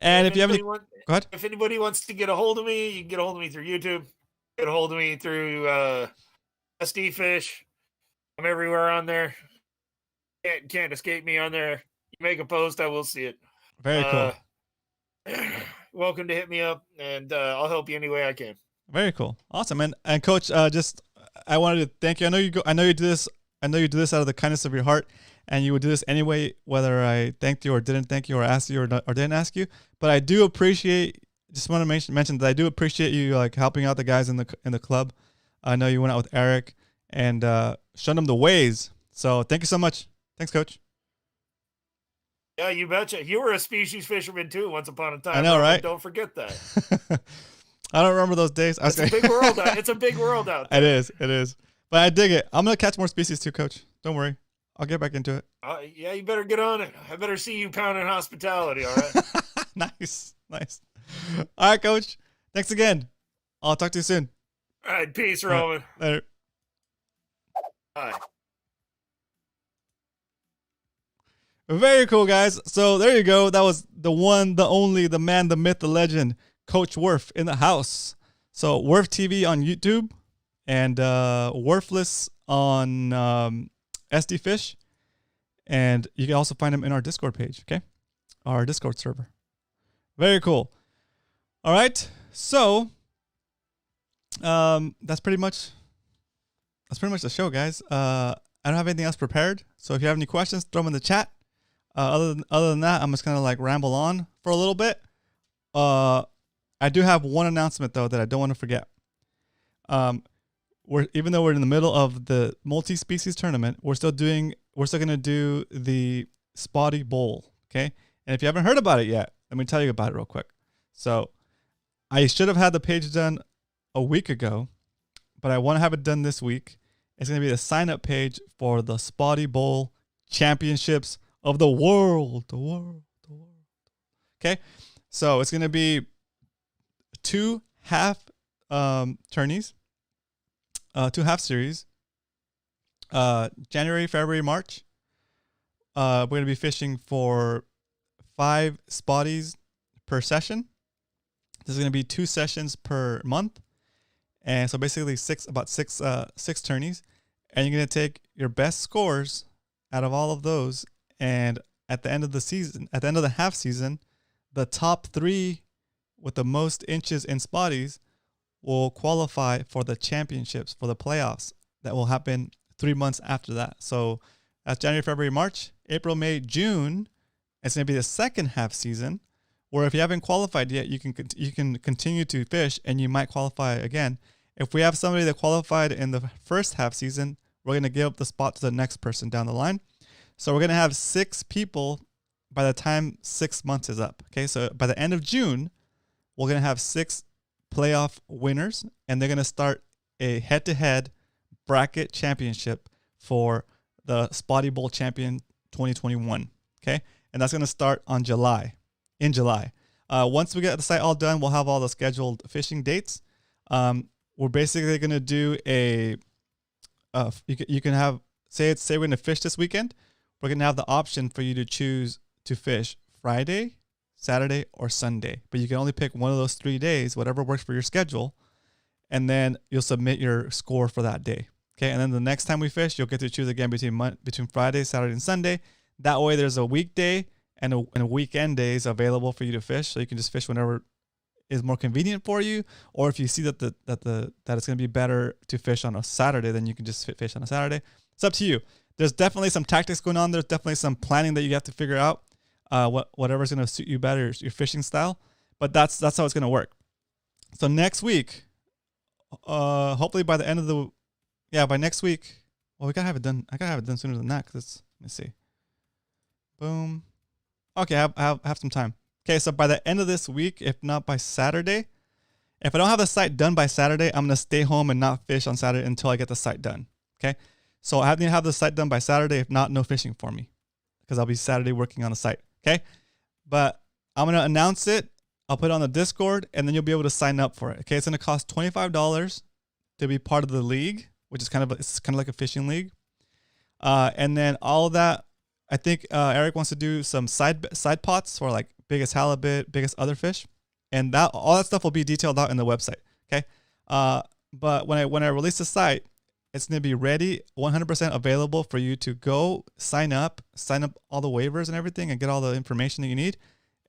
And if you have any, go ahead. If anybody wants to get a hold of me, you can get a hold of me through YouTube. Get a hold of me through SD Fish. I'm everywhere on there. Can't escape me on there. You make a post, I will see it. Very cool. Welcome to hit me up, and I'll help you any way I can. Very cool. Awesome. And Coach, I wanted to thank you. I know you do this out of the kindness of your heart, and you would do this anyway, whether I thanked you or didn't thank you or asked you or didn't ask you. But I do appreciate. Just want to mention that I do appreciate you like helping out the guys in the club. I know you went out with Eric and showed them the ways. So thank you so much. Thanks, Coach. Yeah, you betcha. You were a species fisherman too once upon a time. I know, right? Don't forget that. I don't remember those days. It's a big world. It's a big world out there. It is. But I dig it. I'm gonna catch more species too, Coach. Don't worry. I'll get back into it. Yeah, you better get on it. I better see you pounding hospitality. All right. Nice. All right, Coach. Thanks again. I'll talk to you soon. All right. Peace, Roman. Later. Bye. Very cool, guys. So there you go. That was the one, the only, the man, the myth, the legend, Coach Werf in the house. So Werf TV on YouTube and Werfless on SD Fish. And you can also find him in our Discord page, okay? Our Discord server. Very cool. All right. So that's pretty much the show, guys. I don't have anything else prepared. So if you have any questions, throw them in the chat. Other than that, I'm just gonna like ramble on for a little bit. I do have one announcement though that I don't want to forget. Even though we're in the middle of the multi-species tournament, we're still gonna do the Spotty Bowl. Okay, and if you haven't heard about it yet, let me tell you about it real quick. So I should have had the page done a week ago, but I want to have it done this week. It's gonna be the sign-up page for the Spotty Bowl Championships of the world. Okay, so it's gonna be 2 half tourneys, 2 half series. January, February, March. We're gonna be fishing for 5 spotties per session. This is gonna be 2 sessions per month, and so basically about six tourneys, and you're gonna take your best scores out of all of those. And at the end of the season, at the end of the half season, the top 3 with the most inches in spotties will qualify for the championships, for the playoffs that will happen 3 months after that. So that's January, February, March, April, May, June. It's going to be the second half season, where if you haven't qualified yet, you can continue to fish and you might qualify again. If we have somebody that qualified in the first half season, we're going to give up the spot to the next person down the line. So we're going to have 6 people by the time 6 months is up. Okay, so by the end of June, we're going to have 6 playoff winners, and they're going to start a head-to-head bracket championship for the Spotty Bowl Champion 2021. Okay, and that's going to start in July. Once we get the site all done, we'll have all the scheduled fishing dates. We're basically going to do you can have, say we're going to fish this weekend. We're going to have the option for you to choose to fish Friday, Saturday, or Sunday. But you can only pick one of those 3 days, whatever works for your schedule. And then you'll submit your score for that day. Okay, and then the next time we fish, you'll get to choose again between Friday, Saturday, and Sunday. That way there's a weekday and a weekend days available for you to fish. So you can just fish whenever is more convenient for you. Or if you see that it's going to be better to fish on a Saturday, then you can just fish on a Saturday. It's up to you. There's definitely some tactics going on. There's definitely some planning that you have to figure out. Whatever's going to suit you better, your fishing style. But that's how it's going to work. So next week, hopefully by the end of by next week. Well, we gotta have it done. I gotta have it done sooner than that because let me see. Boom. Okay, I have some time. Okay, so by the end of this week, if not by Saturday, if I don't have the site done by Saturday, I'm gonna stay home and not fish on Saturday until I get the site done. Okay, so I have to have the site done by Saturday. If not, no fishing for me because I'll be Saturday working on the site. Okay, but I'm gonna announce it. I'll put it on the Discord, and then you'll be able to sign up for it. Okay, it's gonna cost $25 to be part of the league, which is kind of like a fishing league. And then all of that, I think Eric wants to do some side pots for like biggest halibut, biggest other fish, and all that stuff will be detailed out in the website. Okay, but when I release the site, it's gonna be ready, 100% available for you to go sign up all the waivers and everything, and get all the information that you need,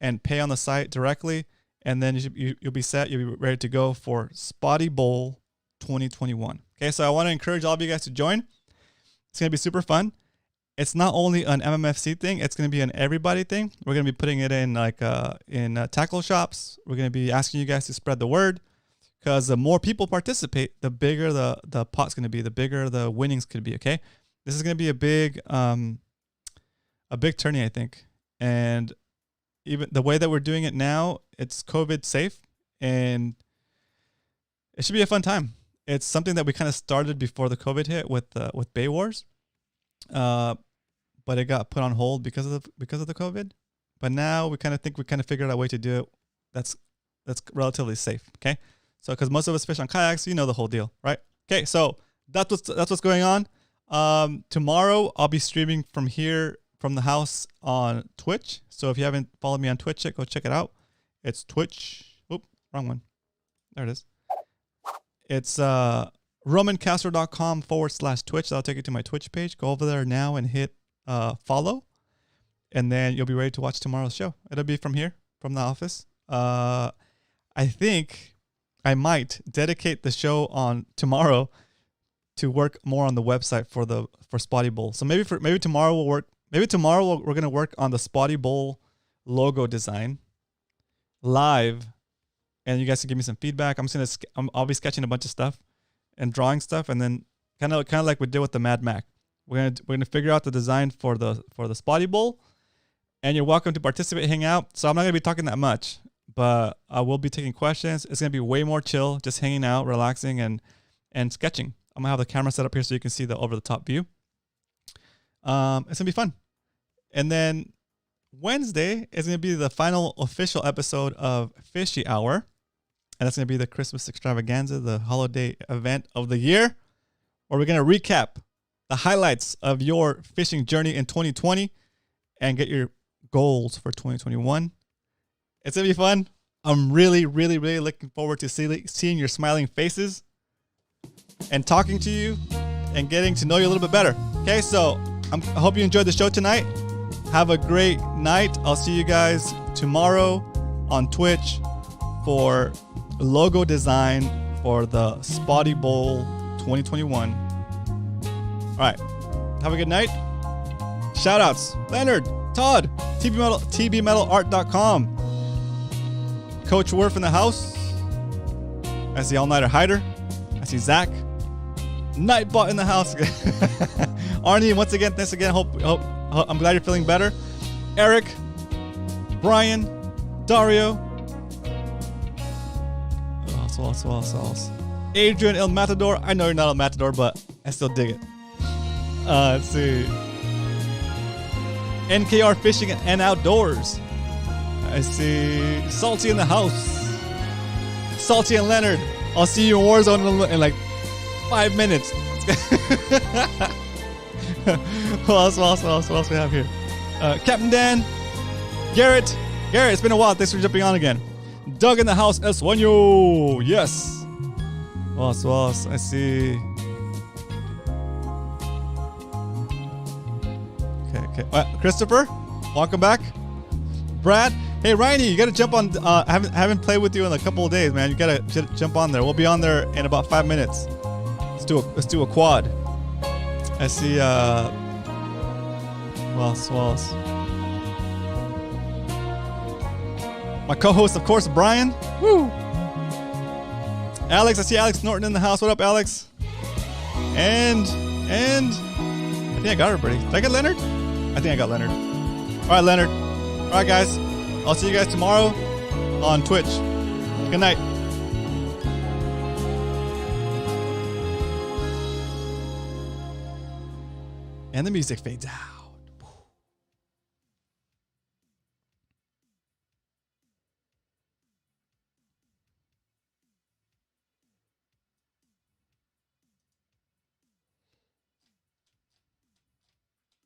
and pay on the site directly, and then you'll be set. You'll be ready to go for Spotty Bowl 2021. Okay, so I want to encourage all of you guys to join. It's going to be super fun. It's not only an MMFC thing, it's going to be an everybody thing. We're going to be putting it in in tackle shops. We're going to be asking you guys to spread the word, because the more people participate, the bigger the pot's going to be, the bigger the winnings could be. Okay, this is going to be a big tourney, I think. And even the way that we're doing it now, it's COVID safe, and it should be a fun time. It's something that we kind of started before the COVID hit with Bay Wars, but it got put on hold because of the COVID. But now we kind of think we kind of figured out a way to do it that's relatively safe. Okay, so because most of us fish on kayaks, you know the whole deal, right? Okay, so that's what's going on. Tomorrow I'll be streaming from here from the house on Twitch. So if you haven't followed me on Twitch yet, go check it out. It's Twitch. Oop, wrong one. There it is. It's romancastro.com/Twitch. That'll take you to my Twitch page. Go over there now and hit follow, and then you'll be ready to watch tomorrow's show. It'll be from here, from the office. I think I might dedicate the show on tomorrow to work more on the website for Spotty Bowl. So maybe tomorrow we'll work. Maybe tomorrow we're gonna work on the Spotty Bowl logo design live. And you guys can give me some feedback. I'll be sketching a bunch of stuff and drawing stuff, and then kind of like we did with the Mad Mac. We're gonna figure out the design for the Spotty Bowl, and you're welcome to participate, hang out. So I'm not gonna be talking that much, but I will be taking questions. It's gonna be way more chill, just hanging out, relaxing, and sketching. I'm gonna have the camera set up here so you can see the over the top view. It's gonna be fun, and then Wednesday is gonna be the final official episode of Fishy Hour. And that's going to be the Christmas extravaganza, the holiday event of the year, where we're going to recap the highlights of your fishing journey in 2020 and get your goals for 2021. It's going to be fun. I'm really, really, really looking forward to seeing your smiling faces and talking to you and getting to know you a little bit better. Okay, so I hope you enjoyed the show tonight. Have a great night. I'll see you guys tomorrow on Twitch for logo design for the Spotty Bowl 2021. All right. Have a good night. Shout outs. Leonard, Todd, tbmetalart.com. Coach Werf in the house. I see All Nighter Hider. I see Zach. Nightbot in the house. Arnie, once again, thanks again. Hope I'm glad you're feeling better. Eric, Brian, Dario. Adrian El Matador. I know you're not El Matador, but I still dig it. Let's see. NKR Fishing and Outdoors. I see Salty in the house. Salty and Leonard. I'll see you in Warzone in like 5 minutes. What else we have here? Captain Dan. Garrett, it's been a while. Thanks for jumping on again. Doug in the house, El Sueño. Yes. What else? I see. Okay. Christopher, welcome back. Brad, hey Ryan, you gotta jump on. I haven't played with you in a couple of days, man. You gotta jump on there. We'll be on there in about 5 minutes. Let's do a quad. I see. What else? My co-host, of course, Brian. Woo! Alex, I see Alex Norton in the house. What up, Alex? And I think I got everybody. Did I get Leonard? I think I got Leonard. All right, Leonard. All right, guys. I'll see you guys tomorrow on Twitch. Good night. And the music fades out.